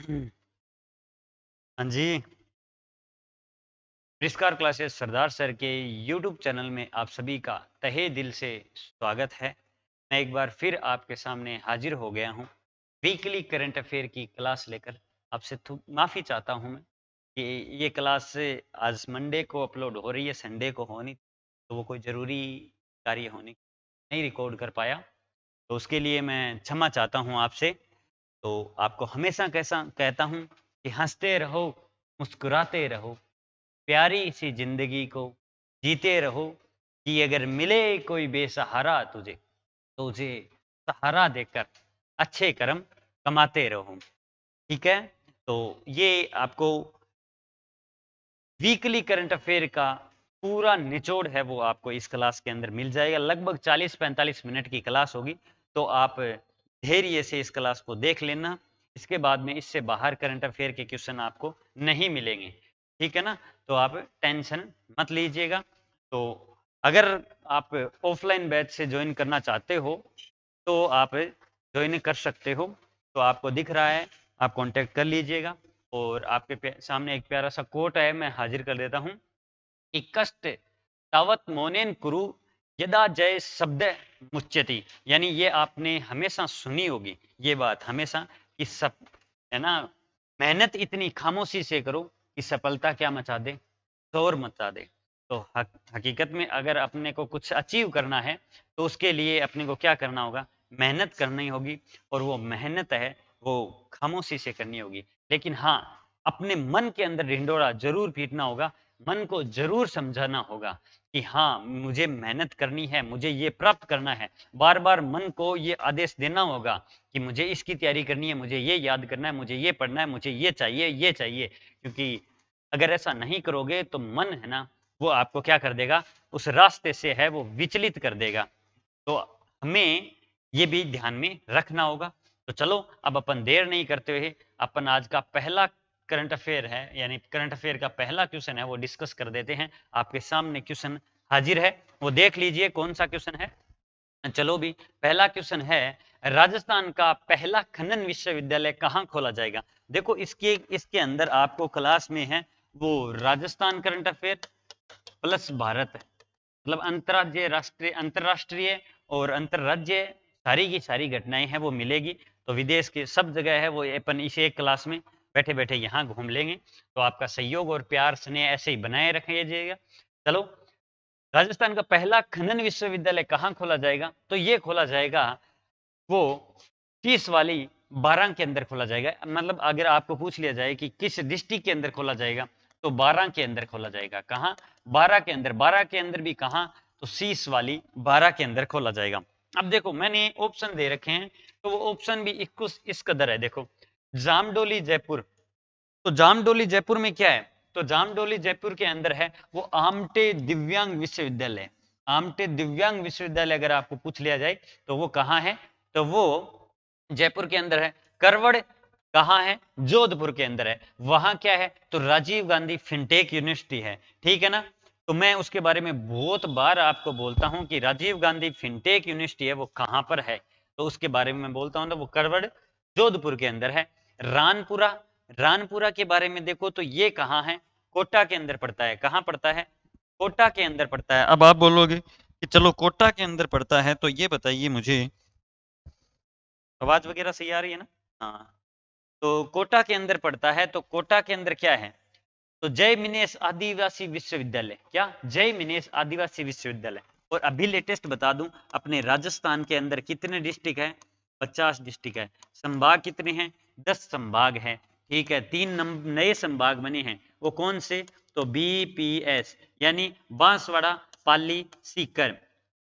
हाँ जी, प्रिस्कार क्लासेस सरदार सर के YouTube channel में आप सभी का तहे दिल से स्वागत है। मैं एक बार फिर आपके सामने हाजिर हो गया हूँ वीकली करंट अफेयर की क्लास लेकर। आपसे माफ़ी चाहता हूँ मैं कि ये क्लास आज मंडे को अपलोड हो रही है, संडे को होनी तो वो कोई ज़रूरी कार्य होने नहीं रिकॉर्ड कर पाया, तो उसके लिए मैं क्षमा चाहता हूँ आपसे। तो आपको हमेशा कैसा कहता हूँ कि हंसते रहो, मुस्कुराते रहो, प्यारी सी जिंदगी को जीते रहो, कि अगर मिले कोई बेसहारा तुझे तो उसे सहारा देकर अच्छे कर्म कमाते रहो। ठीक है, तो ये आपको वीकली करंट अफेयर का पूरा निचोड़ है वो आपको इस क्लास के अंदर मिल जाएगा। लगभग 40-45 मिनट की क्लास होगी, तो आप धैर्य से इस क्लास को देख लेना। इसके बाद में इससे बाहर करंट अफेयर के क्वेश्चन आपको नहीं मिलेंगे, ठीक है ना? तो आप टेंशन मत लीजिएगा। तो अगर आप ऑफलाइन बैच से ज्वाइन करना चाहते हो तो आप ज्वाइन कर सकते हो, तो आपको दिख रहा है, आप कांटेक्ट कर लीजिएगा। और आपके सामने एक प्यारा सा कोट है, मैं हाजिर कर देता हूँ कि कष्ट तावत मौनेन कुरु यदा जय शब्द मुच्यति। यानी ये आपने हमेशा सुनी होगी ये बात, हमेशा कि सब है ना, मेहनत इतनी खामोशी से करो कि सफलता क्या मचा दे, शोर मचा दे। तो हकीकत में अगर अपने को कुछ अचीव करना है तो उसके लिए अपने को क्या करना होगा, मेहनत करनी होगी। और वो मेहनत है वो खामोशी से करनी होगी। लेकिन हाँ, अपने मन के अंदर ढिंडोरा जरूर पीटना होगा, मन को जरूर समझाना होगा कि हाँ मुझे मेहनत करनी है, मुझे ये प्राप्त करना है। बार बार मन को ये आदेश देना होगा कि मुझे इसकी तैयारी करनी है, मुझे ये याद करना है, मुझे ये पढ़ना है, मुझे ये चाहिए, ये चाहिए। क्योंकि अगर ऐसा नहीं करोगे तो मन है ना, वो आपको क्या कर देगा, उस रास्ते से है वो विचलित कर देगा। तो हमें ये भी ध्यान में रखना होगा। तो चलो अब अपन देर नहीं करते हुए अपन आज का पहला करंट अफेयर है, यानी करंट अफेयर का पहला क्वेश्चन है वो डिस्कस कर देते हैं। आपके सामने क्वेश्चन हाजिर है, वो देख लीजिए कौन सा क्वेश्चन है। चलो भी, पहला क्वेश्चन है, राजस्थान का पहला खनन विश्वविद्यालय कहाँ खोला जाएगा? देखो इसके इसके अंदर आपको क्लास में है वो Rajasthan current affair plus Bharat है, मतलब अंतर्राज्यीय, राष्ट्रीय, अंतरराष्ट्रीय और अंतरराज्य सारी की सारी घटनाएं हैं वो मिलेगी। तो विदेश के सब जगह है वो अपन इसे एक क्लास में बैठे बैठे यहाँ घूम लेंगे। तो आपका सहयोग और प्यार स्नेह ऐसे ही बनाए रखिएगा। चलो, राजस्थान का पहला खनन विश्वविद्यालय कहाँ खोला जाएगा? तो ये खोला जाएगा वो 30 वाली बारां के अंदर खोला जाएगा। मतलब अगर आपको पूछ लिया जाए कि किस डिस्ट्रिक्ट के अंदर खोला जाएगा तो बारां के अंदर खोला जाएगा। कहाँ? बारां के अंदर। बारां के अंदर भी कहाँ? तो 30 वाली बारां के अंदर खोला जाएगा। अब देखो मैंने ऑप्शन दे रखे हैं, तो वो ऑप्शन भी इस कदर है। देखो, जामडोली जयपुर, तो जामडोली जयपुर में क्या है? तो जामडोली जयपुर के अंदर है वो आमटे दिव्यांग विश्वविद्यालय। आमटे दिव्यांग विश्वविद्यालय अगर आपको पूछ लिया जाए तो वो कहाँ है? तो वो जयपुर के अंदर है। करवड़ कहाँ है? जोधपुर के अंदर है। वहां क्या है? तो राजीव गांधी फिनटेक यूनिवर्सिटी है, ठीक है ना? तो मैं उसके बारे में बहुत बार आपको बोलता हूं कि राजीव गांधी फिनटेक यूनिवर्सिटी है वो कहां पर है, तो उसके बारे में मैं बोलता हूं तो वो करवड़ जोधपुर के अंदर है। रानपुरा, रानपुरा के बारे में देखो तो ये कहाँ है? कोटा के अंदर पड़ता है। कहाँ पड़ता है? कोटा के अंदर पड़ता है। अब आप बोलोगे कि चलो कोटा के अंदर पड़ता है, तो ये बताइए मुझे, आवाज वगैरह सही आ रही है ना? हाँ, तो कोटा के अंदर पड़ता है। तो कोटा के अंदर क्या है? तो जय मिनेश आदिवासी विश्वविद्यालय। क्या? जय मिनेश आदिवासी विश्वविद्यालय। और अभी लेटेस्ट बता दूं, अपने राजस्थान के अंदर कितने डिस्ट्रिक्ट है? 50 डिस्ट्रिक्ट है। संभाग कितने हैं? 10 संभाग है, ठीक है। 3 नए संभाग बने हैं, वो कौन से? तो बीपीएस, यानी बांसवाड़ा, पाली, सीकर।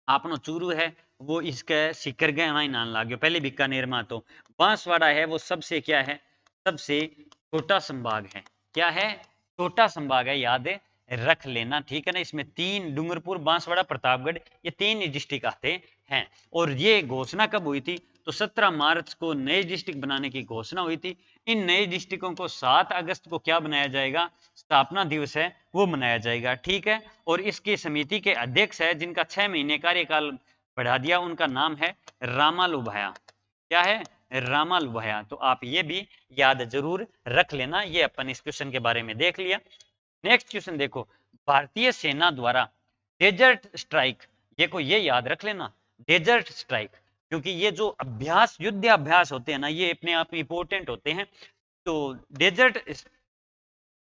आपनो चूरू है वो इसके सीकर गए वहीं नाम लागो पहले बीकानेर में। तो बांसवाड़ा है वो सबसे क्या है? सबसे छोटा संभाग है। क्या है? छोटा संभाग है, याद रख लेना, ठीक है ना? इसमें 3 डूंगरपुर, बांसवाड़ा, प्रतापगढ़, ये 3 डिस्ट्रिक्ट आते हैं। और ये घोषणा कब हुई थी? तो 17 मार्च को नए डिस्ट्रिक्ट बनाने की घोषणा हुई थी। इन नए डिस्ट्रिक्टों को 7 अगस्त को क्या बनाया जाएगा? स्थापना दिवस है वो मनाया जाएगा, ठीक है। और इसकी समिति के अध्यक्ष है जिनका 6 महीने कार्यकाल बढ़ा दिया, उनका नाम है रामालू भाया। क्या है? रामालुभाया। तो आप ये भी याद जरूर रख लेना। ये अपन इस क्वेश्चन के बारे में देख लिया। नेक्स्ट क्वेश्चन देखो, भारतीय सेना द्वारा डेजर्ट स्ट्राइक, देखो ये याद रख लेना, डेजर्ट स्ट्राइक, क्योंकि ये जो अभ्यास, युद्ध अभ्यास होते हैं ना, ये अपने आप में इंपॉर्टेंट होते हैं। तो डेजर्ट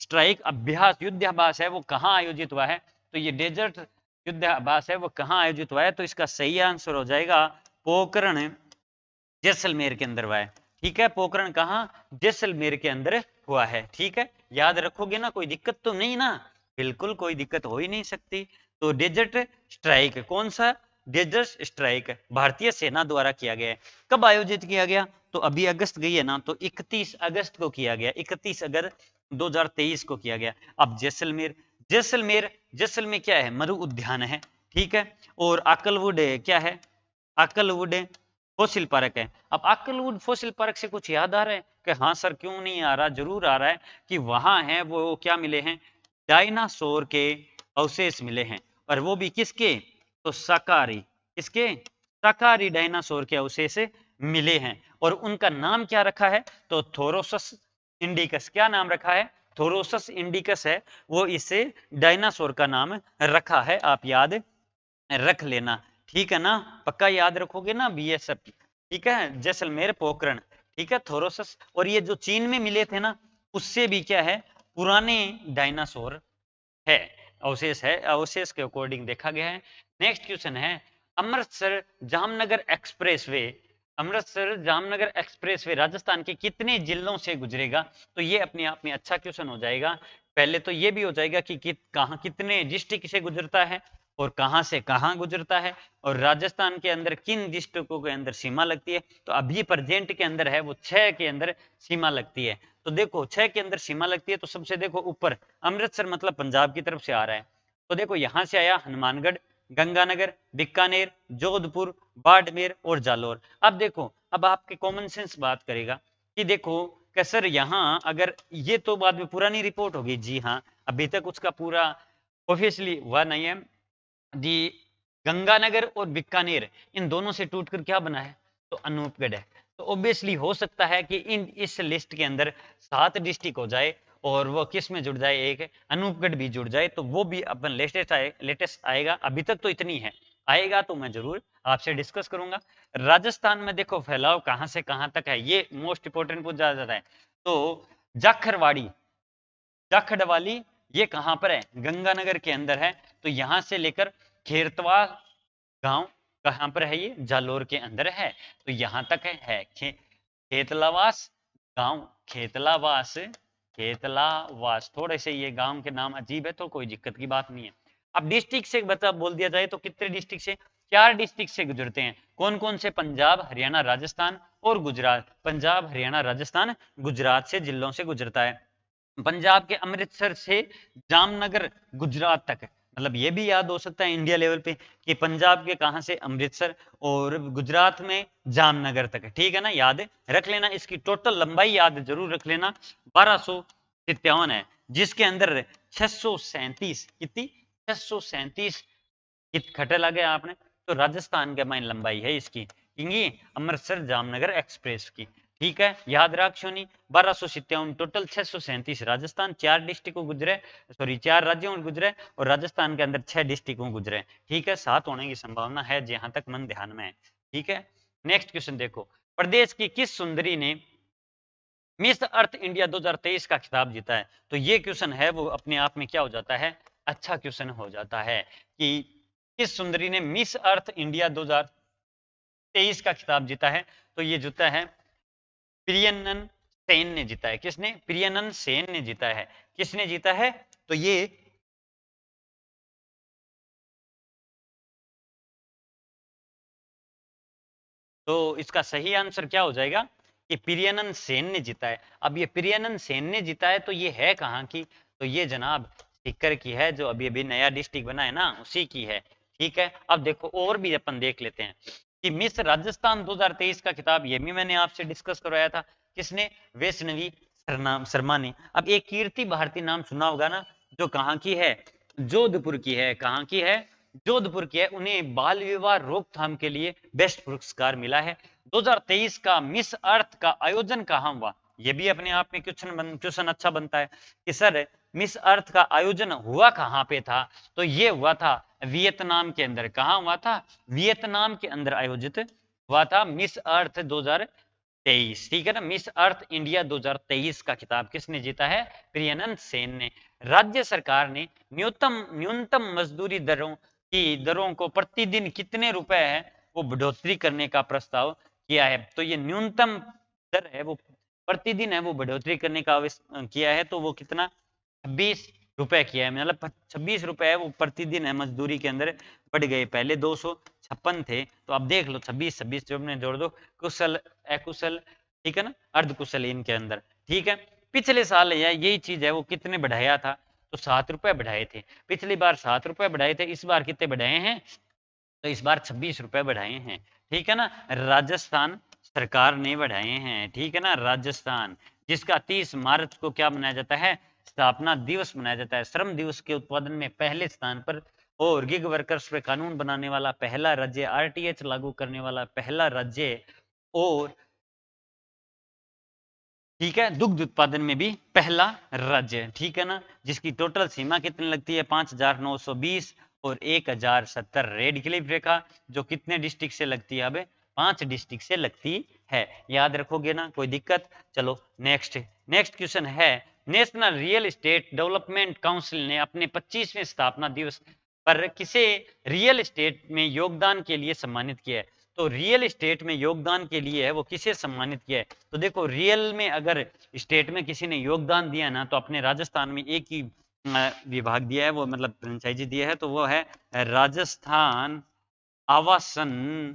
स्ट्राइक अभ्यास, युद्ध अभ्यास है, वो कहाँ आयोजित हुआ है? तो ये डेजर्ट युद्ध अभ्यास है, वो कहाँ आयोजित हुआ है? तो इसका सही आंसर हो जाएगा पोखरण, जैसलमेर के अंदर हुआ है। ठीक है, पोखरण कहाँ? जैसलमेर के अंदर हुआ है। ठीक है, याद रखोगे ना, कोई दिक्कत तो नहीं ना? बिल्कुल कोई दिक्कत हो ही नहीं सकती। तो डेजर्ट स्ट्राइक कौन सा? डेजर्ट स्ट्राइक भारतीय सेना द्वारा किया गया है। कब आयोजित किया गया? तो अभी अगस्त गई है ना, तो 31 अगस्त को किया गया, 31 अगस्त 2023 को किया गया। अब जैसलमेर, जैसलमेर, जैसलमेर क्या है? मरु उद्यान है। ठीक है, और आकलवुड क्या है? आकलवुड फोसिल पार्क है। अब आकलवुड फोसिल पार्क से कुछ याद आ रहा है कि हाँ सर क्यों नहीं आ रहा? जरूर आ रहा है कि वहां है वो क्या मिले हैं? डायनासोर के अवशेष मिले हैं, और वो भी किसके? तो शाकाहारी, किसके? शाकाहारी डायनासोर के अवशेष मिले हैं। और उनका नाम क्या रखा है? तो थोरोसस इंडिकस। क्या नाम रखा है? थोरोसस इंडिकस है वो, इसे डायनासोर का नाम रखा है। आप याद रख लेना। ठीक है ना, पक्का याद रखोगे ना बीएसएफ? ठीक है, जैसलमेर, पोखरण, ठीक है, थोरोसस। और ये जो चीन में मिले थे ना, उससे भी क्या है? पुराने डायनासोर है, अवशेष है, अवशेष के अकॉर्डिंग देखा गया है। नेक्स्ट क्वेश्चन है, अमृतसर जामनगर एक्सप्रेसवे, अमृतसर जामनगर एक्सप्रेसवे राजस्थान के कितने जिलों से गुजरेगा? तो ये अपने आप में अच्छा क्वेश्चन हो जाएगा। पहले तो ये भी हो जाएगा कि कहां, कितने डिस्ट्रिक्ट से गुजरता है, और कहां से कहां गुजरता है, और राजस्थान के अंदर किन डिस्ट्रिक्टों के अंदर सीमा लगती है। तो अभी प्रेजेंट के अंदर है वो 6 के अंदर सीमा लगती है। तो देखो 6 के अंदर सीमा लगती है, तो सबसे देखो ऊपर अमृतसर मतलब पंजाब की तरफ से आ रहा है। तो देखो यहां से आया हनुमानगढ़, गंगानगर, बीकानेर, जोधपुर, बाड़मेर और जालोर। अब देखो, अब आपके कॉमन सेंस बात करेगा कि देखो कि सर यहाँ अगर ये तो बाद में पुरानी रिपोर्ट होगी, जी हाँ, अभी तक उसका पूरा ऑफिशियली हुआ नहीं है जी। गंगानगर और बीकानेर, इन दोनों से टूटकर क्या बना है? तो अनूपगढ़ है। तो ऑब्वियसली हो सकता है कि इस लिस्ट के अंदर 7 डिस्ट्रिक्ट हो जाए, और वो किस में जुड़ जाए? एक अनूपगढ़ भी जुड़ जाए, तो वो भी अपन लेटेस्ट आएगा। अभी तक तो इतनी है, आएगा तो मैं जरूर आपसे डिस्कस करूंगा। राजस्थान में देखो फैलाव कहां से कहां तक है, ये मोस्ट इंपोर्टेंट पूछा जाता है। तो जाखरवाड़ी, जाखड़वाली, ये कहां पर है? गंगानगर के अंदर है। तो यहां से लेकर खेरतवा गांव कहां पर है? ये जालोर के अंदर है। तो यहां तक है, खेतलावास गांव, खेतलावास, खेतलावास, थोड़े से ये गांव के नाम अजीब है, तो कोई दिक्कत की बात नहीं है। अब डिस्ट्रिक्ट से बता बोल दिया जाए तो कितने डिस्ट्रिक्ट से? 4 डिस्ट्रिक्ट से गुजरते हैं। कौन कौन से? पंजाब, हरियाणा, राजस्थान और गुजरात। पंजाब, हरियाणा, राजस्थान, गुजरात से जिलों से गुजरता है। पंजाब के अमृतसर से जामनगर गुजरात तक, मतलब ये भी याद हो सकता है इंडिया लेवल पे कि पंजाब के कहां से? अमृतसर, और गुजरात में जामनगर तक है। ठीक है ना, याद रख लेना। इसकी टोटल लंबाई याद जरूर रख लेना, 1257 है, जिसके अंदर 637, कितनी? 637 खटे लगे आपने। तो राजस्थान के माइन लंबाई है इसकी, अमृतसर जामनगर एक्सप्रेस की। ठीक है, याद रख सोनी, 1257 टोटल, 637 राजस्थान, 4 डिस्ट्रिक्ट को गुजरे, सॉरी 4 राज्यों में गुजरे, और राजस्थान के अंदर 6 डिस्ट्रिक्ट को गुजरे। ठीक है, 7 होने की संभावना है जहां तक मन ध्यान में है। ठीक है, नेक्स्ट क्वेश्चन देखो, प्रदेश की किस सुंदरी ने मिस अर्थ इंडिया 2023 का खिताब जीता है? तो ये क्वेश्चन है वो अपने आप में क्या हो जाता है? अच्छा क्वेश्चन हो जाता है कि किस सुंदरी ने मिस अर्थ इंडिया 2023 का खिताब जीता है? तो ये जीता है प्रियनन सेन ने जीता है। किसने? प्रियनन सेन ने जीता है। किसने जीता है? तो ये तो इसका सही आंसर क्या हो जाएगा कि प्रियनन सेन ने जीता है। अब ये प्रियनन सेन ने जीता है, तो ये है कहाँ की? तो ये जनाब सीकर की है, जो अभी अभी नया डिस्ट्रिक्ट बना है ना, उसी की है। ठीक है, अब देखो और भी अपन देख लेते हैं कि मिस राजस्थान 2023 का खिताब ये भी मैंने आपसे डिस्कस करवाया था। किसने? वैष्णवी शर्मा ने। अब एक कीर्ति भारती नाम सुना होगा ना, जो कहाँ की है? जोधपुर की है। कहाँ की है? जोधपुर की है। उन्हें बाल विवाह रोकथाम के लिए बेस्ट पुरस्कार मिला है। 2023 का मिस अर्थ का आयोजन कहाँ हुआ? ये भी अपने आप में क्वेश्चन अच्छा बनता है कि सर मिस अर्थ का आयोजन हुआ कहाँ पे था? तो ये हुआ था वियतनाम के अंदर। कहाँ हुआ था? वियतनाम के अंदर आयोजित हुआ था मिस अर्थ 2023। ठीक है ना। मिस अर्थ इंडिया 2023 का खिताब किसने जीता है? प्रियनंद सेन ने। राज्य सरकार ने न्यूनतम मजदूरी दरों को प्रतिदिन कितने रुपए है वो बढ़ोतरी करने का प्रस्ताव किया है। तो ये न्यूनतम दर है वो प्रतिदिन है वो बढ़ोतरी करने का किया है। तो वो कितना? 26 रुपए किया है। मतलब 26 रुपए है वो प्रतिदिन है मजदूरी के अंदर बढ़ गए। पहले 256 थे, तो अब देख लो 26 26 जो में जोड़ दो, कुशल अकुशल, ठीक है ना, अर्धकुशल इनके अंदर। ठीक है। पिछले साल यही चीज है वो कितने बढ़ाया था? तो 7 रुपए बढ़ाए थे। पिछली बार 7 रुपए बढ़ाए थे, इस बार कितने बढ़ाए हैं? तो इस बार 26 रुपए बढ़ाए हैं। ठीक है ना। राजस्थान सरकार ने बढ़ाए हैं। ठीक है ना। राजस्थान, जिसका 30 मार्च को क्या मनाया जाता है? स्थापना दिवस मनाया जाता है। श्रम दिवस के उत्पादन में पहले स्थान पर और गिग वर्कर्स पे कानून बनाने वाला पहला राज्य, आरटीएच लागू करने वाला पहला राज्य, और ठीक है, दुग्ध उत्पादन में भी पहला राज्य। ठीक है ना। जिसकी टोटल सीमा कितनी लगती है? 5,920 और 1,070 रेड क्लिफ रेखा, जो कितने डिस्ट्रिक्ट से लगती है? अब 5 डिस्ट्रिक्ट से लगती है। याद रखोगे ना? कोई दिक्कत? चलो नेक्स्ट। नेक्स्ट क्वेश्चन है, national real estate development council ने अपने 25वें स्थापना दिवस पर किसे रियल एस्टेट में योगदान के लिए सम्मानित किया है? तो रियल एस्टेट में योगदान के लिए है वो किसे सम्मानित किया है? तो देखो, रियल में अगर स्टेट में किसी ने योगदान दिया ना, तो अपने राजस्थान में एक ही विभाग दिया है, वो मतलब फ्रेंचाइजी दिया है, तो वो है राजस्थान आवासन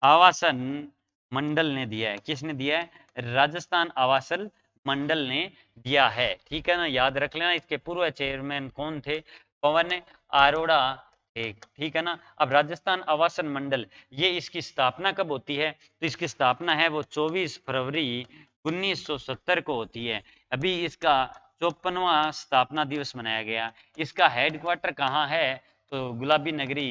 आवासन मंडल ने दिया है। किसने दिया है? राजस्थान आवासन मंडल ने दिया है। ठीक है ना। याद रख लेना। इसके पूर्व चेयरमैन कौन थे? पवन अरोड़ा। एक, ठीक है ना। अब राजस्थान आवासन मंडल, ये इसकी स्थापना कब होती है? तो इसकी स्थापना है वो 24 फरवरी 1970 को होती है। अभी इसका 54वां स्थापना दिवस मनाया गया। इसका हेडक्वार्टर कहाँ है? तो गुलाबी नगरी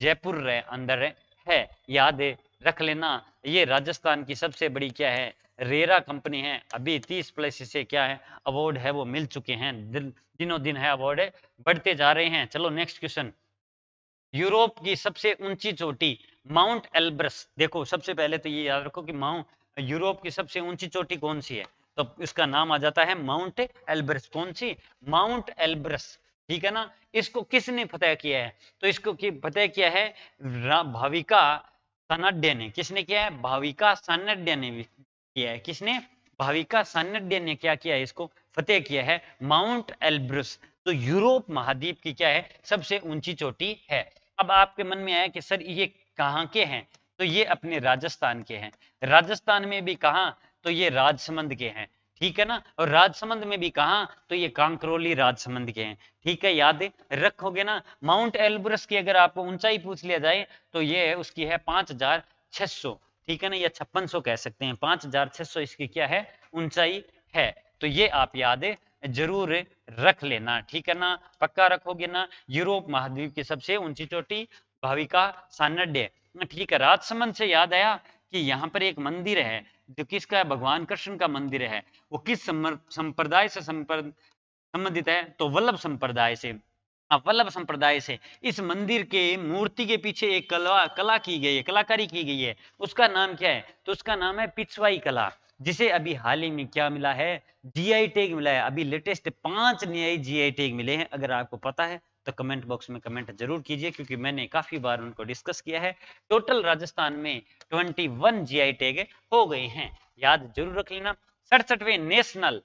जयपुर अंदर है। याद रख लेना। ये राजस्थान की सबसे बड़ी क्या है? रेरा कंपनी है। अभी 30 प्लस इसे क्या है? अवार्ड है वो मिल चुके हैं। दिनों दिन है अवार्ड बढ़ते जा रहे हैं। चलो नेक्स्ट क्वेश्चन। यूरोप की सबसे ऊंची चोटी माउंट एल्ब्रस। देखो, सबसे पहले तो ये याद रखो कि यूरोप की सबसे ऊंची चोटी कौन सी है? तो इसका नाम आ जाता है माउंट एल्ब्रस। कौन सी? Mount Elbrus. ठीक है ना। इसको किसने फतेह किया है? तो इसको फतेह किया है भाविका सानड्य ने। किसने किया है? भाविका सानड्य ने किया है। किसने? भाविका सानड्य ने क्या किया है? इसको फतेह किया है, माउंट एल्ब्रस। तो यूरोप महाद्वीप की क्या है? सबसे ऊंची चोटी है। अब आपके मन में आया कि सर ये कहाँ के हैं? तो ये अपने राजस्थान के हैं। राजस्थान में भी कहाँ? तो ये राजसमंद के हैं। ठीक है ना। और राजसमंद में भी कहाँ? तो ये कांकरोली राजसमंद के हैं। ठीक है। याद रखोगे ना। माउंट एल्ब्रस की अगर आपको ऊंचाई पूछ लिया जाए तो ये उसकी है 5,600। ठीक है ना। या 5600 कह सकते हैं। 5,600 इसकी क्या है? ऊंचाई है। तो ये आप याद जरूर रख लेना। ठीक है ना। पक्का रखोगे ना। यूरोप महाद्वीप की सबसे ऊंची चोटी भाविका सानड्य। ठीक है। राजसमंद से याद आया कि यहाँ पर एक मंदिर है जो किसका है? भगवान कृष्ण का मंदिर है। वो किस संप्रदाय से संबंधित है? तो वल्लभ संप्रदाय से। वल्लभ संप्रदाय से। इस मंदिर के मूर्ति के पीछे एक कला की गई है, कलाकारी की गई है। उसका नाम क्या है? तो उसका नाम है पिछवाई कला, जिसे अभी हाल ही में क्या मिला है? जीआई टैग मिला है। अभी लेटेस्ट 5 नए जीआई टैग मिले हैं। अगर आपको पता है तो कमेंट बॉक्स में कमेंट जरूर कीजिए, क्योंकि मैंने काफी बार उनको डिस्कस किया है। टोटल राजस्थान में 21 जीआई टैग हो गए हैं। याद जरूर रख लेना। 67वें नेशनल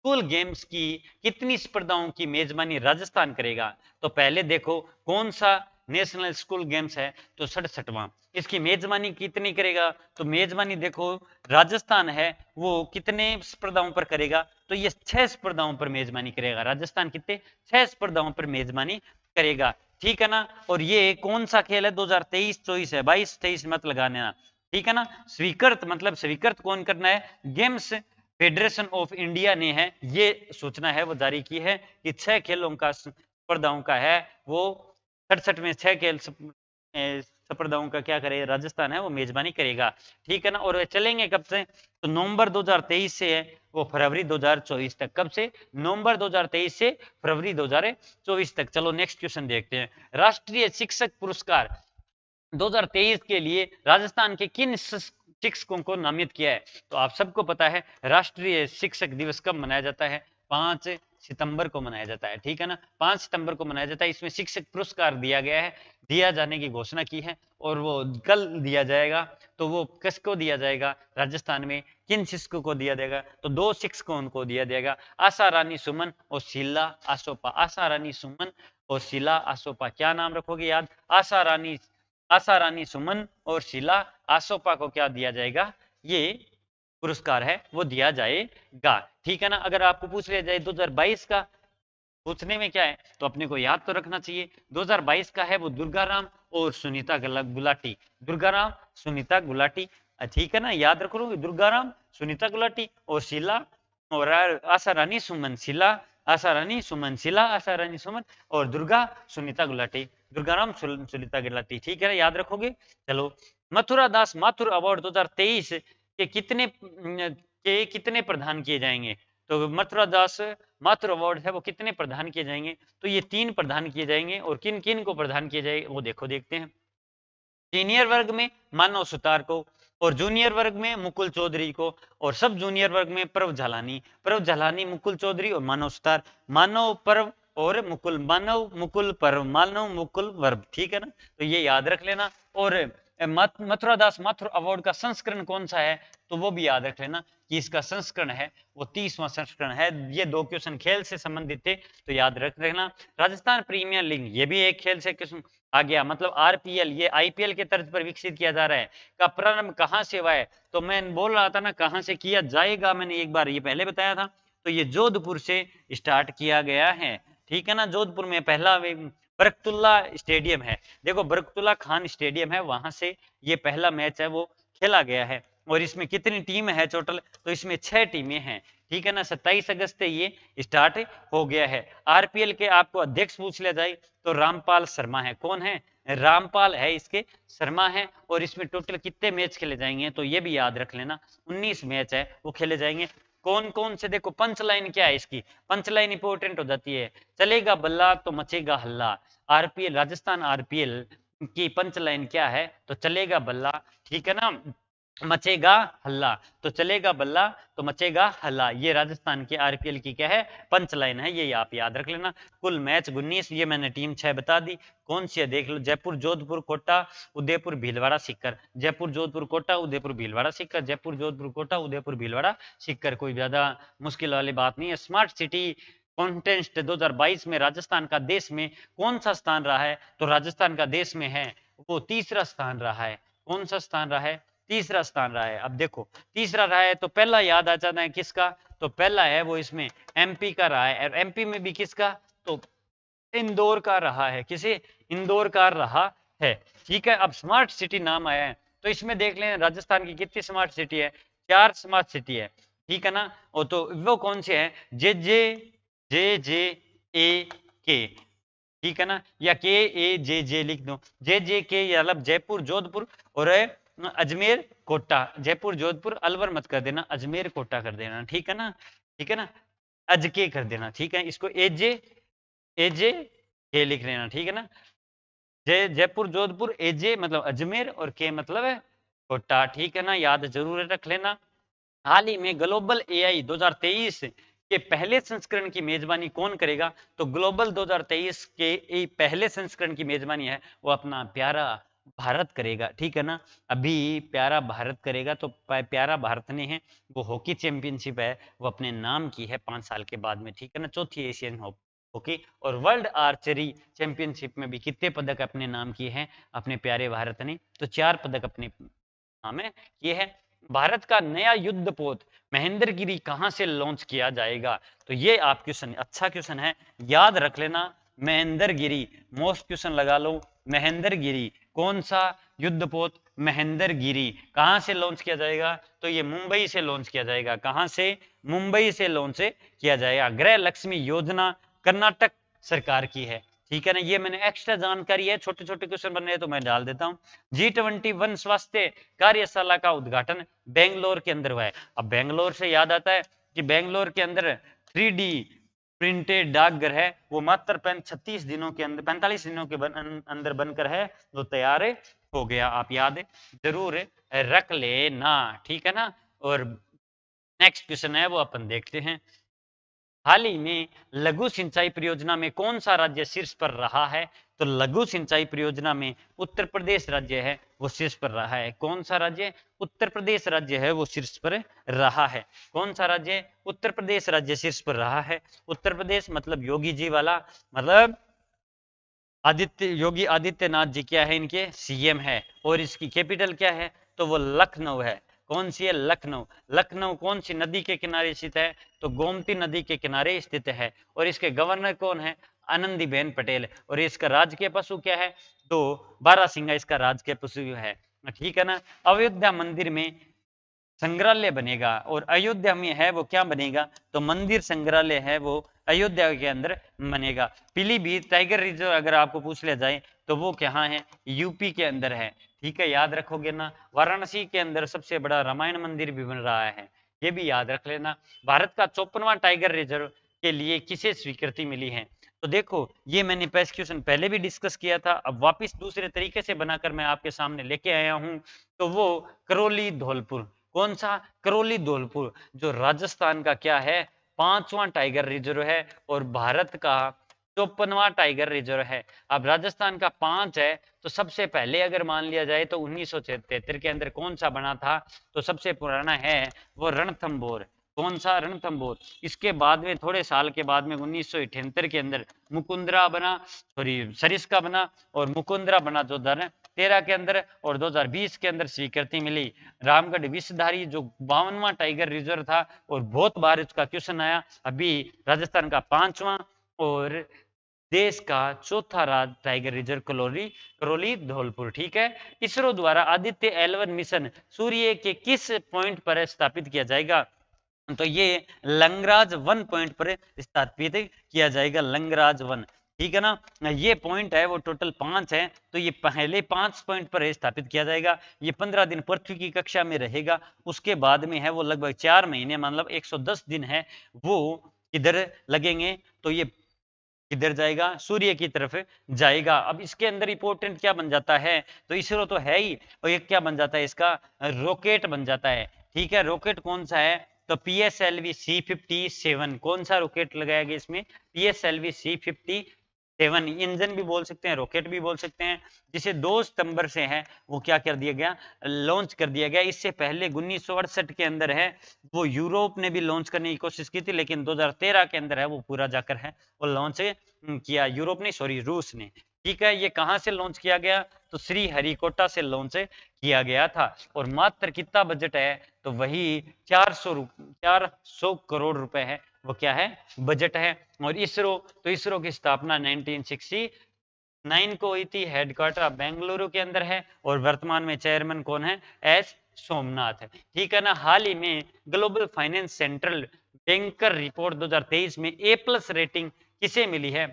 स्कूल गेम्स की कितनी स्पर्धाओं की मेजबानी राजस्थान करेगा? तो पहले देखो कौन सा नेशनल स्कूल गेम्स है? तो 67वां। इसकी मेजबानी कितनी करेगा? तो मेजबानी देखो, राजस्थान है वो कितने स्पर्धाओं पर करेगा? तो ये 6 स्पर्धाओं पर मेजबानी करेगा। राजस्थान कितने? 6 स्पर्धाओं पर मेजबानी करेगा। ठीक है ना। और ये कौन सा खेल है? 2023-24 है। 22-23 मत लगाना। ठीक है ना। स्वीकृत मतलब स्वीकृत कौन करना है? गेम्स फेडरेशन ऑफ इंडिया ने है ये सूचना है वो जारी की है कि 6 खेलों का स्पर्धाओं का है वो 67 में 6 खेल स्पर्धाओं का क्या करेगा, राजस्थान है वो मेजबानी करेगा, ठीक है ना। और वे चलेंगे कब से, तो नवंबर 2023 से है वो फरवरी 2024 तक। कब से, नवंबर 2023 से फरवरी 2024 तक। चलो नेक्स्ट क्वेश्चन देखते हैं। राष्ट्रीय शिक्षक पुरस्कार 2023 के लिए राजस्थान के किन शिक्षकों को नामित किया है। तो आप सबको पता है राष्ट्रीय शिक्षक दिवस कब मनाया जाता है, 5 सितंबर को मनाया जाता है, ठीक है ना। 5 सितंबर को मनाया जाता है। इसमें शिक्षक पुरस्कार दिया गया है, दिया जाने की घोषणा की है और वो कल दिया जाएगा। तो वो किसको दिया जाएगा, राजस्थान में किन शिक्षकों को दिया जाएगा, तो 2 शिक्षकों को दिया जाएगा, आशा रानी सुमन और शीला आसोपा। आशा रानी सुमन और शीला आसोपा, क्या नाम रखोगे याद, आशा रानी सुमन और शीला आसोपा को क्या दिया जाएगा, ये पुरस्कार है वो दिया जाएगा, ठीक है ना। अगर आपको पूछ लिया जाए 2022 का, पूछने में क्या है तो अपने को याद तो रखना चाहिए। 2022 का है वो दुर्गाराम और सुनीता गुलाटी, दुर्गाराम सुनीता गुलाटी, ठीक है ना, याद रखो, दुर्गाराम सुनीता गुलाटी और शीला और आशा रानी सुमन, शीला आशा रानी सुमन, शीला आशा रानी सुमन और दुर्गा सुनीता गुलाटी, दुर्गाराम सुनीता गुलाटी, ठीक है ना, याद रखोगे। चलो, मथुरा दास माथुर अवार्ड 2023 के कितने प्रदान किए जाएंगे, तो मथुरा दास माथुर अवार्ड है वो कितने प्रदान किए जाएंगे, तो ये 3 प्रदान किए जाएंगे। और किन किन को प्रदान किए जाएंगे वो देखो, देखते हैं। सीनियर वर्ग में मानव सुतार को, और जूनियर वर्ग में मुकुल चौधरी को, और सब जूनियर वर्ग में प्रभ झालानी, मुकुल चौधरी और मानव सुतार, मानव पर्व और मुकुल, मानव मुकुल पर्व, मानव मुकुल वर्ब, ठीक है ना। तो ये याद रख लेना। और मथुरा दास माथुर अवार्ड का संस्करण कौन सा है, तो वो भी याद रख लेना कि इसका संस्करण है वो 30वां संस्करण है। ये 2 क्वेश्चन खेल से संबंधित थे तो याद रख लेना। राजस्थान प्रीमियर लीग, ये भी एक खेल से क्वेश्चन आ गया, मतलब आरपीएल, ये आईपीएल के तर्ज पर विकसित किया जा रहा है, का प्रारंभ कहां से हुआ है, तो मैं बोल रहा था ना कहां से किया जाएगा, मैंने एक बार ये पहले बताया था। तो ये जोधपुर से स्टार्ट किया गया है, ठीक है ना। जोधपुर में पहला बरकतुल्ला स्टेडियम है, देखो बरकतुल्ला खान स्टेडियम है, वहां से ये पहला मैच है वो खेला गया है। और इसमें कितनी टीम है टोटल, तो इसमें 6 टीमें हैं, ठीक है ना। 27 अगस्त से ये स्टार्ट हो गया है। आरपीएल के आपको अध्यक्ष पूछ लिया जाए तो रामपाल शर्मा है, कौन है, रामपाल है इसके शर्मा है। और इसमें टोटल कितने मैच खेले जाएंगे, तो ये भी याद रख लेना 19 मैच है वो खेले जाएंगे। कौन कौन से, देखो पंच लाइन क्या है इसकी, पंच लाइन इंपोर्टेंट हो जाती है, चलेगा बल्ला तो मचेगा हल्ला। आरपीएल, राजस्थान आरपीएल की पंच लाइन क्या है, तो चलेगा बल्ला, ठीक है ना, मचेगा हल्ला, तो चलेगा बल्ला तो मचेगा हल्ला, ये राजस्थान के आरपीएल की क्या है, पंच लाइन है, ये आप याद रख लेना। कुल मैच 19, ये मैंने टीम 6 बता दी, कौन सी है देख लो, जयपुर जोधपुर कोटा उदयपुर भीलवाड़ा सीकर, जयपुर जोधपुर कोटा उदयपुर भीलवाड़ा सीकर, जयपुर जोधपुर कोटा उदयपुर भीलवाड़ा सीकर, कोई ज्यादा मुश्किल वाली बात नहीं है। स्मार्ट सिटी कॉन्टेस्ट 2022 में राजस्थान का देश में कौन सा स्थान रहा है, तो राजस्थान का देश में है वो 3रा स्थान रहा है। कौन सा स्थान रहा है, 3रा स्थान रहा है। अब देखो 3रा रहा है तो पहला याद आ जाता है किसका, तो पहला है वो इसमें एमपी का रहा है, और एमपी में भी किसका, तो इंदौर का रहा है, किसे, इंदौर का रहा है, ठीक है। अब स्मार्ट सिटी नाम आया है तो इसमें देख लें राजस्थान की कितनी स्मार्ट सिटी है, 4 स्मार्ट सिटी है, ठीक है ना। और तो वो कौन से हैं, जे ए के, ठीक है ना, या के ए जे लिख दो, जे के, या मतलब जयपुर जोधपुर और अजमेर कोटा, जयपुर जोधपुर अलवर मत कर देना, अजमेर कोटा कर देना, ठीक है ना, ठीक है ना, अजके कर देना, ठीक है। इसको एजे के लिख लेना, ठीक है ना, जयपुर जोधपुर, एजे मतलब अजमेर और के मतलब है कोटा, ठीक है ना, याद जरूर रख लेना। हाल ही में ग्लोबल एआई 2023 के पहले संस्करण की मेजबानी कौन करेगा, तो ग्लोबल 2023 के पहले संस्करण की मेजबानी है वो अपना प्यारा भारत करेगा, ठीक है ना। अभी प्यारा भारत करेगा, तो प्यारा भारत ने है वो हॉकी चैंपियनशिप है वो अपने नाम की है 5 साल के बाद में, ठीक है ना, चौथी एशियन हॉकी। और वर्ल्ड आर्चरी चैंपियनशिप में भी कितने पदक अपने नाम किए हैं अपने प्यारे भारत ने, तो 4 पदक अपने नाम है ये है। भारत का नया युद्धपोत महेंद्रगिरी कहां से लॉन्च किया जाएगा, तो ये आप क्वेश्चन, अच्छा क्वेश्चन है, याद रख लेना, महेंद्रगिरी, मोस्ट क्वेश्चन लगा लो, महेंद्रगिरी, कौन सा युद्धपोत, महेंद्रगिरी कहां से लॉन्च किया जाएगा, तो ये मुंबई से लॉन्च किया जाएगा, कहां से, मुंबई से लॉन्च किया जाएगा। गृह लक्ष्मी योजना कर्नाटक सरकार की है, ठीक है ना, ये मैंने एक्स्ट्रा जानकारी है, छोटे छोटे क्वेश्चन बन रहे हैं तो मैं डाल देता हूँ। G21 स्वास्थ्य कार्यशाला का उद्घाटन बेंगलोर के अंदर हुआ है। अब बेंगलोर से याद आता है कि बेंगलोर के अंदर 3D प्रिंटेड डाकघर है, वो मात्र 36 दिनों के अंदर 45 दिनों के अंदर बनकर है वो तैयार हो गया। आप याद जरूर रख लेना, ठीक है ना। और नेक्स्ट क्वेश्चन है वो अपन देखते हैं। हाल ही में लघु सिंचाई परियोजना में कौन सा राज्य शीर्ष पर रहा है? तो लघु सिंचाई परियोजना में उत्तर प्रदेश राज्य है वो शीर्ष पर रहा है। कौन सा राज्य? उत्तर प्रदेश राज्य है वो शीर्ष पर रहा है। कौन सा राज्य? उत्तर प्रदेश राज्य शीर्ष पर रहा है। उत्तर प्रदेश मतलब योगी जी वाला, मतलब योगी आदित्यनाथ जी क्या है, इनके सीएम है। और इसकी कैपिटल क्या है? तो वो लखनऊ है। कौन सी है? लखनऊ। लखनऊ कौन सी नदी के किनारे स्थित है? तो गोमती नदी के किनारे स्थित है। और इसके गवर्नर कौन है? आनंदीबेन पटेल। और इसका राजकीय पशु क्या है? तो बारहसिंगा इसका राजकीय पशु है, ठीक है ना। अयोध्या मंदिर में संग्रहालय बनेगा, और अयोध्या में है वो क्या बनेगा? तो मंदिर संग्रहालय है वो अयोध्या के अंदर बनेगा। पीलीभीत टाइगर रिजर्व अगर आपको पूछ लिया जाए तो वो कहाँ है? यूपी के अंदर है, ठीक है, याद रखोगे ना। वाराणसी के अंदर सबसे बड़ा रामायण मंदिर भी बन रहा है, ये भी याद रख लेना। भारत का 54वां टाइगर रिजर्व के लिए किसे स्वीकृति मिली है? तो देखो ये मैंने क्वेश्चन पहले भी डिस्कस किया था, अब वापस दूसरे तरीके से बनाकर मैं आपके सामने लेके आया हूं। तो वो करौली धौलपुर। कौन सा? करौली धौलपुर, जो राजस्थान का क्या है? 5वां टाइगर रिजर्व है, और भारत का 54वां टाइगर रिजर्व है। अब राजस्थान का 5 है, तो सबसे पहले अगर मान लिया जाए तो 1973 के अंदर कौन सा बना था? तो सबसे पुराना है वो रणथंभौर। कौन सा? रणथंभौर। इसके बाद में थोड़े साल के बाद में 1978 के अंदर मुकुंदरा बना, सॉरी सरिस्का बना, और मुकुंदरा बना 2013 के अंदर, और 2020 के अंदर स्वीकृति मिली रामगढ़ विषधारी, जो 52वां टाइगर रिजर्व था। और बहुत बार इसका क्वेश्चन आया। अभी राजस्थान का 5वां और देश का चौथा टाइगर रिजर्व करौली धौलपुर, ठीक है। इसरो द्वारा आदित्य L1 मिशन सूर्य के किस पॉइंट पर स्थापित किया जाएगा? तो ये लंगराज 1 पॉइंट पर स्थापित किया जाएगा, लंगराज 1, ठीक है ना। ये पॉइंट है वो टोटल 5 है, तो ये पहले 5 पॉइंट पर स्थापित किया जाएगा। ये 15 दिन पृथ्वी की कक्षा में रहेगा। उसके बाद में है वो लगभग 4 महीने, मतलब 110 दिन है वो किधर लगेंगे? तो ये किधर जाएगा? सूर्य की तरफ जाएगा। अब इसके अंदर इंपॉर्टेंट क्या बन जाता है? तो इसरो तो है ही, और ये क्या बन जाता है? इसका रॉकेट बन जाता है, ठीक है। रॉकेट कौन सा है? तो PSLV C57। कौन सा रॉकेट लगाया गया इसमें? PSLV C57। इंजन भी बोल सकते हैं, रॉकेट भी बोल सकते हैं, जिसे 2 सितंबर से है वो क्या कर दिया गया? लॉन्च कर दिया गया। इससे पहले 1968 के अंदर है वो यूरोप ने भी लॉन्च करने की कोशिश की थी, लेकिन 2013 के अंदर है वो पूरा जाकर है वो लॉन्च किया। यूरोप ने, सॉरी रूस ने, ठीक है। ये कहां से लॉन्च किया गया? तो श्री हरिकोटा से लॉन्च किया गया था। और मात्र कितना बजट है? तो वही 400 करोड़ रुपए है वो क्या है? बजट है। और इसरो, तो इसरो की स्थापना 1969 को हुई थी। हेडक्वार्टर बेंगलुरु के अंदर है, और वर्तमान में चेयरमैन कौन है? एस सोमनाथ है, ठीक है ना। हाल ही में global finance central banker report 2023 में A+ रेटिंग किसे मिली है?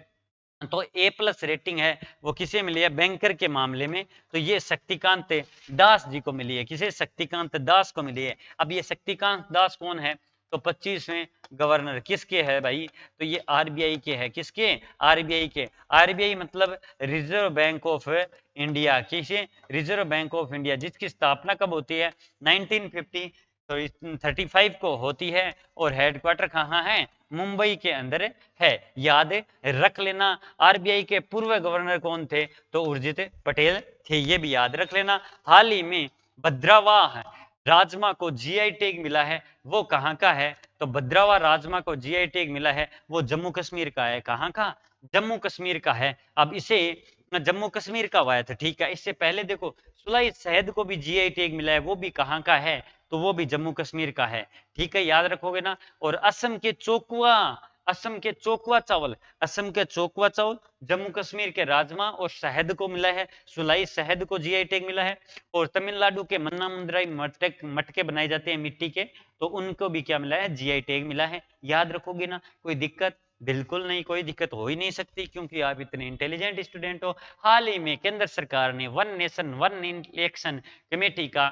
तो A+ रेटिंग है वो किसे मिली है बैंकर के मामले में? तो ये शक्तिकांत दास जी को मिली है। किसे? शक्तिकांत दास को मिली है। अब ये शक्तिकांत दास कौन है? तो 25वें गवर्नर किसके है भाई? तो ये RBI के है। किसके? RBI के। RBI मतलब रिजर्व बैंक ऑफ इंडिया। किसे? रिजर्व बैंक ऑफ इंडिया, जिसकी स्थापना कब होती है? 1950 तो 35 को होती है। और हेडक्वार्टर कहाँ है? मुंबई के अंदर है, याद रख लेना। RBI के पूर्व गवर्नर कौन थे? तो उर्जित पटेल थे, ये भी याद रख लेना। हाल ही में भद्रावाह राजमा को GI टैग मिला है, वो कहाँ का है? तो भद्रावाह राजमा को GI टैग मिला है वो जम्मू कश्मीर का है। कहाँ का? जम्मू कश्मीर का है। अब इसे जम्मू कश्मीर का हुआ था, ठीक है। इससे पहले देखो सुलाई शहद को भी GI टैग मिला है, वो भी कहाँ का है? तो वो भी जम्मू कश्मीर का है, ठीक है, याद रखोगे ना। और असम के चोकुआ, असम के चोकुआ चावल, असम के चोकुआ चावल, जम्मू कश्मीर के राजमा और शहद को मिला है, सुलाई शहद को GI टैग मिला है। और तमिलनाडु के मन्ना मुंदराई मटके बनाए जाते हैं मिट्टी के, तो उनको भी क्या मिला है? GI टैग मिला है। याद रखोगे ना, कोई दिक्कत? बिल्कुल नहीं, कोई दिक्कत हो ही नहीं सकती क्योंकि आप इतने इंटेलिजेंट स्टूडेंट हो। हाल ही में केंद्र सरकार ने one nation one election committee का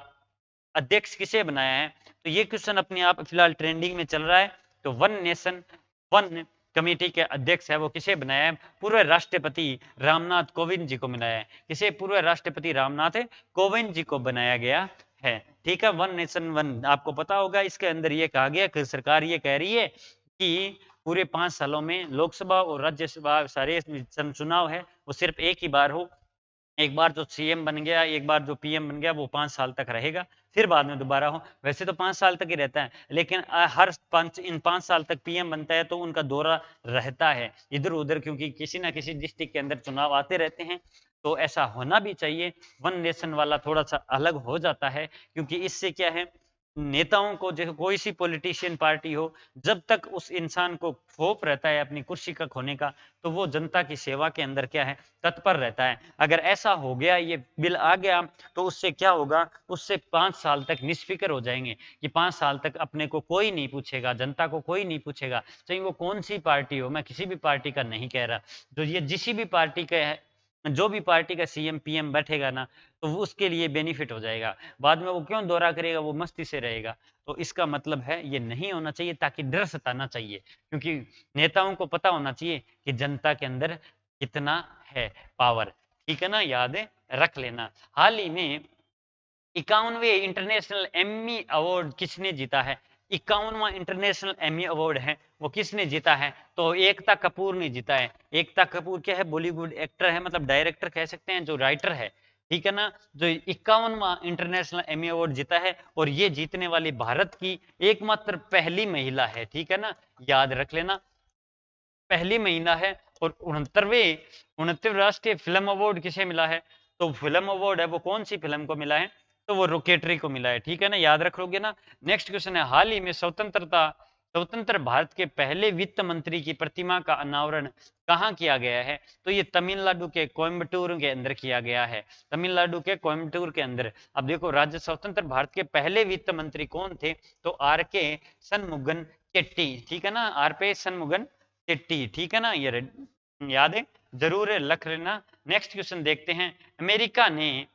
अध्यक्ष किसे बनाया है? तो ये क्वेश्चन अपने आप फिलहाल ट्रेंडिंग में चल रहा है। तो वन नेशन वन कमेटी के अध्यक्ष है वो किसे बनाया है? पूर्व राष्ट्रपति रामनाथ कोविंद जी को बनाया है। किसे? पूर्व राष्ट्रपति रामनाथ कोविंद जी को बनाया गया है। ठीक है, वन नेशन वन, आपको पता होगा इसके अंदर ये कहा गया कि सरकार ये कह रही है कि पूरे 5 सालों में लोकसभा और राज्यसभा सारे चुनाव है वो सिर्फ एक ही बार हो। एक बार जो सीएम बन गया, एक बार जो पीएम बन गया वो 5 साल तक रहेगा, फिर बाद में दोबारा हो। वैसे तो 5 साल तक ही रहता है, लेकिन हर 5 साल तक पीएम बनता है तो उनका दौरा रहता है इधर-उधर, क्योंकि किसी ना किसी डिस्ट्रिक्ट के अंदर चुनाव आते रहते हैं। तो ऐसा होना भी चाहिए। वन नेशन वाला थोड़ा-सा अलग हो जाता है, क्योंकि इससे क्या है, नेताओं को, जैसे कोई सी पॉलिटिशियन पार्टी हो, जब तक उस इंसान को खौफ रहता है अपनी कुर्सी का खोने का, तो वो जनता की सेवा के अंदर क्या है, तत्पर रहता है। अगर ऐसा हो गया, ये बिल आ गया, तो उससे क्या होगा, उससे 5 साल तक निष्फ़िक्र हो जाएँगे कि 5 साल तक अपने को कोई नहीं पूछेगा, जनता को कोई नहीं पूछेगा, चाहे वो कौन-सी पार्टी हो। मैं किसी भी पार्टी का नहीं कह रहा, तो ये जिसी भी पार्टी का है, जो भी पार्टी का सीएम, पीएम बैठेगा ना, तो वो उसके लिए बेनिफिट हो जाएगा। बाद में वो क्यों दौरा करेगा, वो मस्ती से रहेगा। तो इसका मतलब है ये नहीं होना चाहिए, ताकि डर सताना चाहिए, क्योंकि नेताओं को पता होना चाहिए कि जनता के अंदर कितना है पावर। ठीक है ना, याद रख लेना। हाल ही में 51वें इंटरनेशनल एम्मी अवार्ड किसने जीता है? 51वां इंटरनेशनल एम्मी अवार्ड है वो किसने जीता है? तो एकता कपूर ने जीता है। एकता कपूर क्या है? बॉलीवुड एक्टर है, मतलब डायरेक्टर कह सकते हैं, जो राइटर है। ठीक है ना, जो 51वां इंटरनेशनल एम्मी अवार्ड जीता है, और ये जीतने वाली भारत की एकमात्र पहली महिला है। ठीक है ना, याद रख लेना, पहली महिला है। और 69वें राष्ट्रीय फिल्म अवार्ड किसे मिला है? तो फिल्म अवार्ड है वो कौन सी फिल्म को मिला है? तो वो रॉकेटरी को मिला है। ठीक है ना, याद रखोगे ना। नेक्स्ट क्वेश्चन है, हाल ही में स्वतंत्र भारत के पहले वित्त मंत्री की प्रतिमा का अनावरण कहाँ किया गया है? तो ये तमिलनाडु के कोयम्बटूर के अंदर किया गया है। तमिलनाडु के कोयम्बटूर के अंदर। अब देखो, राज्य स्वतंत्र भारत के पहले वित्त मंत्री कौन थे? तो आर के शनमुगन चेट्टी। ठीक है ना, आर पे शनमुगन चेट्टी। ठीक है ना, ये याद है, जरूर है, लख लेना। नेक्स्ट क्वेश्चन देखते हैं, अमेरिका ने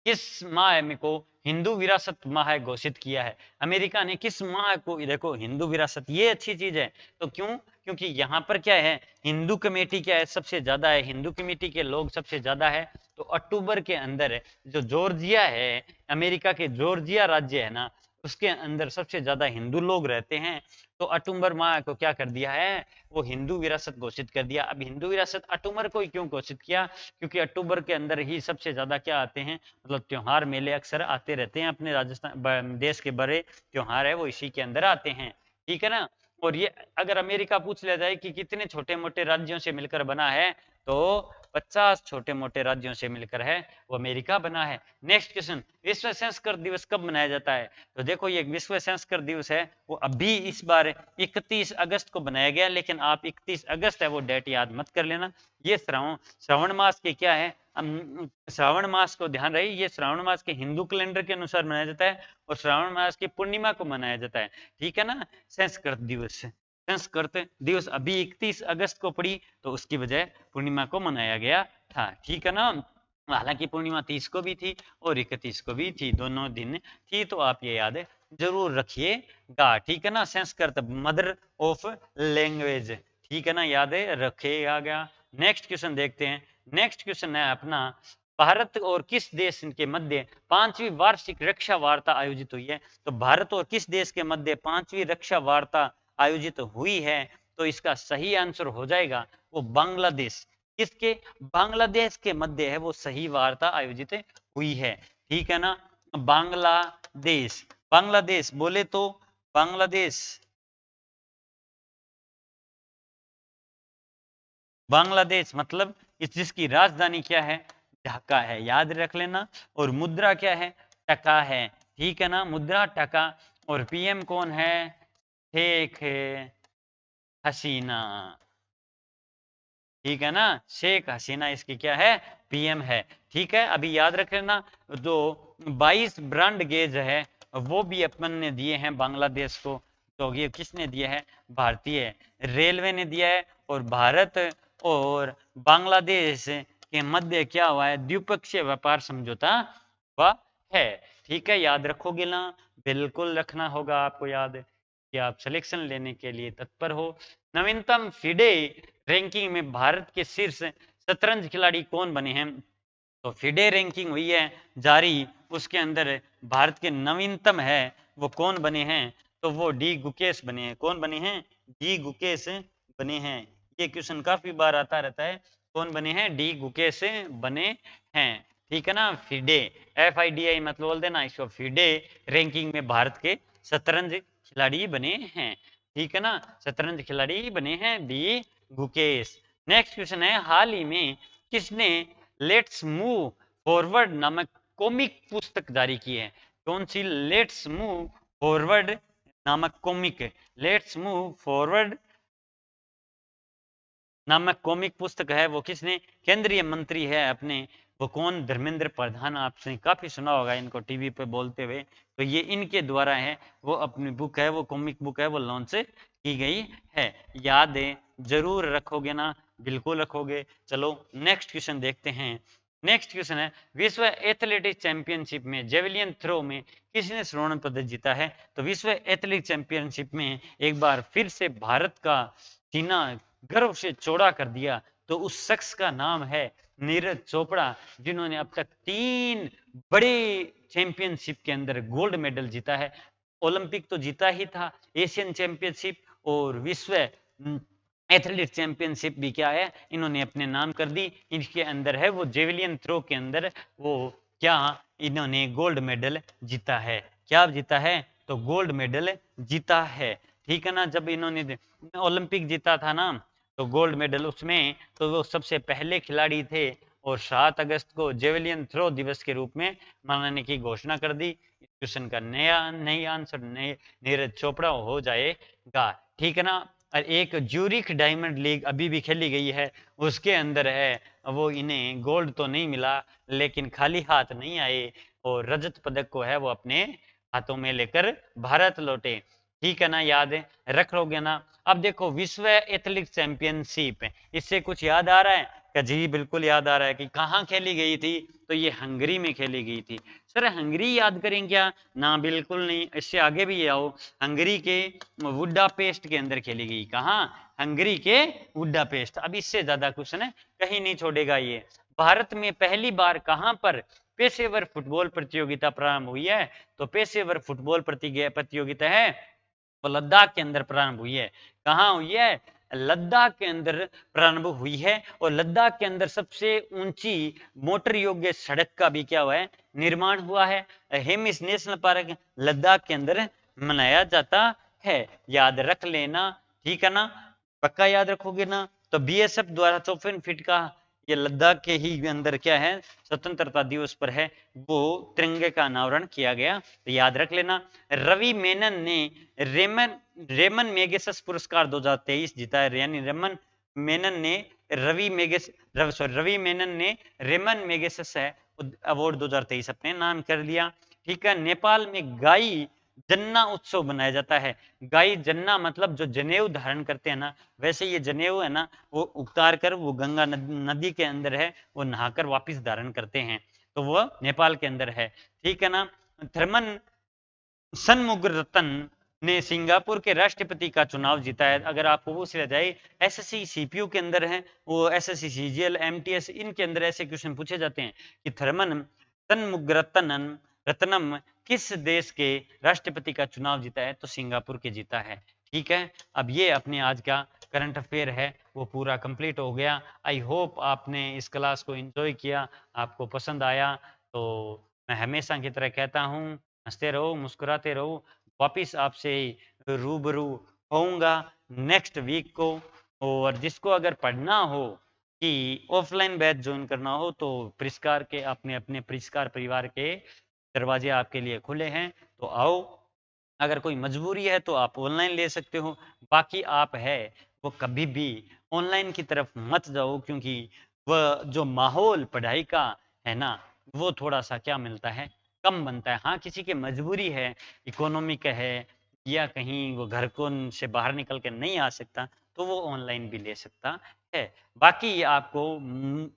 किस माह को हिंदू विरासत माह घोषित किया है? अमेरिका ने किस माह को, देखो हिंदू विरासत, ये अच्छी चीज है। तो क्यों? क्योंकि यहाँ पर क्या है, हिंदू कमेटी क्या है, सबसे ज्यादा है, हिंदू कमेटी के लोग सबसे ज्यादा है। तो अक्टूबर के अंदर जो जॉर्जिया है, अमेरिका के जॉर्जिया राज्य है ना, उसके अंदर सबसे ज्यादा हिंदू लोग रहते हैं। तो अक्टूबर माह को क्या कर दिया है, वो हिंदू विरासत घोषित कर दिया। अब हिंदू विरासत अक्टूबर को ही क्यों घोषित किया? क्योंकि अक्टूबर के अंदर ही सबसे ज्यादा क्या आते हैं, मतलब त्योहार मेले अक्सर आते रहते हैं। अपने राजस्थान देश के बड़े त्योहार है वो इसी के अंदर आते हैं। ठीक है ना। और ये अगर अमेरिका पूछ लिया जाए कि कितने छोटे मोटे राज्यों से मिलकर बना है, तो 50 छोटे मोटे राज्यों से मिलकर है वो अमेरिका बना है। नेक्स्ट क्वेश्चन, विश्व संस्कृत दिवस कब मनाया जाता है? तो देखो, ये विश्व संस्कृत दिवस है वो अभी इस बार 31 अगस्त को बनाया गया, लेकिन आप 31 अगस्त है वो डेट याद मत कर लेना। ये श्रावण मास के क्या है, श्रावण मास को ध्यान रहे, ये श्रावण मास के हिंदू कैलेंडर के अनुसार मनाया जाता है, और श्रावण मास की पूर्णिमा को मनाया जाता है। ठीक है ना, संस्कृत दिवस अभी 31 अगस्त को पड़ी, तो उसकी वजह पूर्णिमा को मनाया गया था। ठीक है ना, हालांकि पूर्णिमा 30 को भी थी और 31 को भी थी, दोनों दिन थी। तो आप ये याद जरूर रखिएगा। ठीक है ना, संस्कृत मदर ऑफ लैंग्वेज। ठीक है ना, याद रखिएगा। नेक्स्ट क्वेश्चन देखते हैं। नेक्स्ट क्वेश्चन है अपना, भारत और किस देश के मध्य 5वीं वार्षिक रक्षा वार्ता आयोजित हुई है? तो भारत और किस देश के मध्य 5वीं रक्षा वार्ता आयोजित हुई है? तो इसका सही आंसर हो जाएगा वो बांग्लादेश। किसके? बांग्लादेश के मध्य है वो सही वार्ता आयोजित हुई है। ठीक है ना, बांग्लादेश। बांग्लादेश बोले तो बांग्लादेश, बांग्लादेश मतलब जिसकी राजधानी क्या है, ढाका है, याद रख लेना। और मुद्रा क्या है, टका है। ठीक है ना, मुद्रा टका। और पीएम कौन है? शेख हसीना। ठीक है ना, शेख हसीना इसकी क्या है, पीएम है। ठीक है, अभी याद रख लेना, जो 22 ब्रांड गेज है वो भी अपन ने दिए हैं बांग्लादेश को। तो ये किसने दिया है? भारतीय रेलवे ने दिया है। और भारत और बांग्लादेश के मध्य क्या हुआ है? द्विपक्षीय व्यापार समझौता हुआ है। ठीक है, याद रखोगे ना? बिल्कुल रखना होगा आपको याद कि आप सिलेक्शन लेने के लिए तत्पर हो। नवीनतम फिडे रैंकिंग में भारत के शीर्ष शतरंज खिलाड़ी कौन बने हैं? तो फिडे रैंकिंग हुई है जारी, उसके अंदर भारत के नवीनतम है वो कौन बने हैं? तो वो डी गुकेश बने हैं। कौन बने हैं? डी गुकेश बने हैं। ये क्वेश्चन काफी बार आता रहता है। कौन बने हैं? डी गुकेश बने हैं। ठीक है ना? फिडे FIDE मत बोल देना इसको, फिडे रैंकिंग में भारत के शतरंज खिलाड़ी बने हैं। ठीक है ना? शतरंज खिलाड़ी बने हैं डी गुकेश। नेक्स्ट क्वेश्चन है, हाल ही में किसने लेट्स मूव फॉरवर्ड नामक कॉमिक पुस्तक जारी की है? कौन सी? लेट्स मूव फॉरवर्ड नामक कॉमिक, लेट्स मूव फॉरवर्ड नामक कॉमिक पुस्तक है वो किसने? केंद्रीय मंत्री है अपने, वो कौन? धर्मेंद्र प्रधान। आपने काफी सुना होगा इनको टीवी पे बोलते हुए, तो ये इनके द्वारा है। वो अपनी बुक है, वो कॉमिक बुक है, वो लॉन्च की गई है। याद है जरूर रखोगे ना? बिल्कुल रखोगे। चलो नेक्स्ट क्वेश्चन देखते हैं। नेक्स्ट क्वेश्चन है, विश्व एथलेटिक्स चैंपियनशिप में जेवलिन थ्रो में किसने स्वर्ण पदक जीता है? तो विश्व एथलेटिक्स चैंपियनशिप में एक बार फिर से भारत का सीना गर्व से चौड़ा कर दिया। तो उस शख्स का नाम है नीरज चोपड़ा, जिन्होंने अब तक 3 बड़े चैंपियनशिप के अंदर गोल्ड मेडल जीता है। ओलंपिक तो जीता ही था, एशियन चैंपियनशिप और विश्व एथलेटिक चैंपियनशिप भी क्या है, इन्होंने अपने नाम कर दी। इनके अंदर है वो जेवलिन थ्रो के अंदर वो क्या, इन्होंने गोल्ड मेडल जीता है। क्या जीता है? तो गोल्ड मेडल जीता है। ठीक है ना? जब इन्होंने ओलंपिक जीता था ना, तो गोल्ड मेडल उसमें, तो वो सबसे पहले खिलाड़ी थे। और 7 अगस्त को जेवलियन थ्रो दिवस के रूप में मनाने की घोषणा कर दी। क्वेश्चन का नई आंसर नीरज चोपड़ा हो जाएगा। ठीक है ना? और एक ज्यूरिख डायमंड लीग अभी भी खेली गई है, उसके अंदर है वो, इन्हें गोल्ड तो नहीं मिला लेकिन खाली हाथ नहीं आए, और रजत पदक को है वो अपने हाथों में लेकर भारत लौटे। ठीक है ना? याद है रख लोगे ना? अब देखो विश्व एथलेटिक्स चैंपियनशिप, इससे कुछ याद आ रहा है? क्या जी बिल्कुल याद आ रहा है कि कहाँ खेली गई थी? तो ये हंगरी में खेली गई थी। सर हंगरी याद करें क्या? ना बिल्कुल नहीं, इससे आगे भी आओ। हंगरी के बुडापेस्ट के अंदर खेली गई। कहाँ? हंगरी के बुडापेस्ट। अब इससे ज्यादा क्वेश्चन है कहीं नहीं छोड़ेगा ये। भारत में पहली बार कहां पर पेशेवर फुटबॉल प्रतियोगिता प्रारंभ हुई है? तो पेशेवर फुटबॉल प्रतियोगिता है वो लद्दाख के अंदर प्रारंभ हुई है। कहाँ हुई है? लद्दाख के अंदर प्रारंभ हुई है। और लद्दाख के अंदर सबसे ऊंची मोटर योग्य सड़क का भी क्या हुआ है? निर्माण हुआ है। हेमिस नेशनल पार्क लद्दाख के अंदर मनाया जाता है। याद रख लेना। ठीक है ना? पक्का याद रखोगे ना? तो BSF द्वारा 54 फीट का ये लद्दाख के ही अंदर क्या है, स्वतंत्रता दिवस पर है वो तिरंगे का अनावरण किया गया। तो याद रख लेना। रवि मेनन ने रेमन रेमन मेगेसस पुरस्कार 2023 जीता है। यानी रवि मेनन ने रेमन मेगेसस है अवार्ड 2023 अपने नाम कर लिया। ठीक है। नेपाल में गाई जन्ना उत्सव मनाया जाता है। गाई जन्ना मतलब जो जनेऊ धारण करते हैं ना, वैसे ये जनेऊ है ना, वो उतार कर वो गंगा नदी के अंदर है वो नहाकर वापिस धारण करते हैं। तो वो नेपाल के अंदर है। ठीक है ना? थर्मन षणमुगरत्न ने सिंगापुर के राष्ट्रपति का चुनाव जीता है। अगर आपको पूछ लिया जाए SSC CPU के अंदर है वो, SSC CGL MTS इनके अंदर ऐसे क्वेश्चन पूछे जाते हैं कि थर्मन षणमुगरत्नम किस देश के राष्ट्रपति का चुनाव जीता है? तो सिंगापुर के जीता है। ठीक है। अब ये अपने आज का करंट अफेयर है वो पूरा कंप्लीट हो गया। आई होप आपने इस क्लास को एंजॉय किया, आपको पसंद आया। तो मैं हमेशा की तरह कहता हूँ, हंसते रहो, मुस्कुराते रहो। वापिस आपसे रूबरू होऊंगा नेक्स्ट वीक को। और जिसको अगर पढ़ना हो कि ऑफलाइन बैच ज्वाइन करना हो तो परिष्कार के अपने अपने परिष्कार परिवार के दरवाजे आपके लिए खुले हैं, तो आओ। अगर कोई मजबूरी है तो आप ऑनलाइन ले सकते हो। बाकी आप है वो कभी भी ऑनलाइन की तरफ मत जाओ, क्योंकि वह जो माहौल पढ़ाई का है ना, वो थोड़ा सा क्या मिलता है, कम बनता है। हाँ किसी की मजबूरी है, इकोनॉमिक है, या कहीं वो घर को से बाहर निकल के नहीं आ सकता, तो वो ऑनलाइन भी ले सकता है। बाकी आपको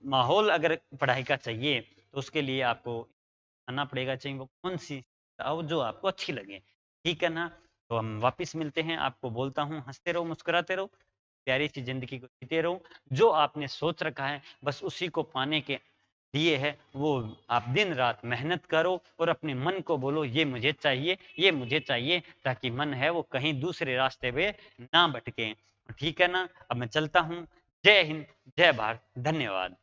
माहौल अगर पढ़ाई का चाहिए, तो उसके लिए आपको आना पड़ेगा, चाहे वो कौन-सी हो जो आपको अच्छी लगे। ठीक है ना? तो हम वापस मिलते हैं, आपको बोलता हूँ हँसते रहो, मुस्कुराते रहो, प्यारी-सी ज़िंदगी को जीते रहो। जो आपने सोच रखा है, बस उसी को पाने के लिए है, वो आप दिन-रात मेहनत करो और अपने मन को बोलो ये मुझे चाहिए, ताकि मन है वो कहीं दूसरे रास्ते पे ना भटके। ठीक है ना? अब मैं चलता हूँ। जय हिंद, जय भारत, धन्यवाद।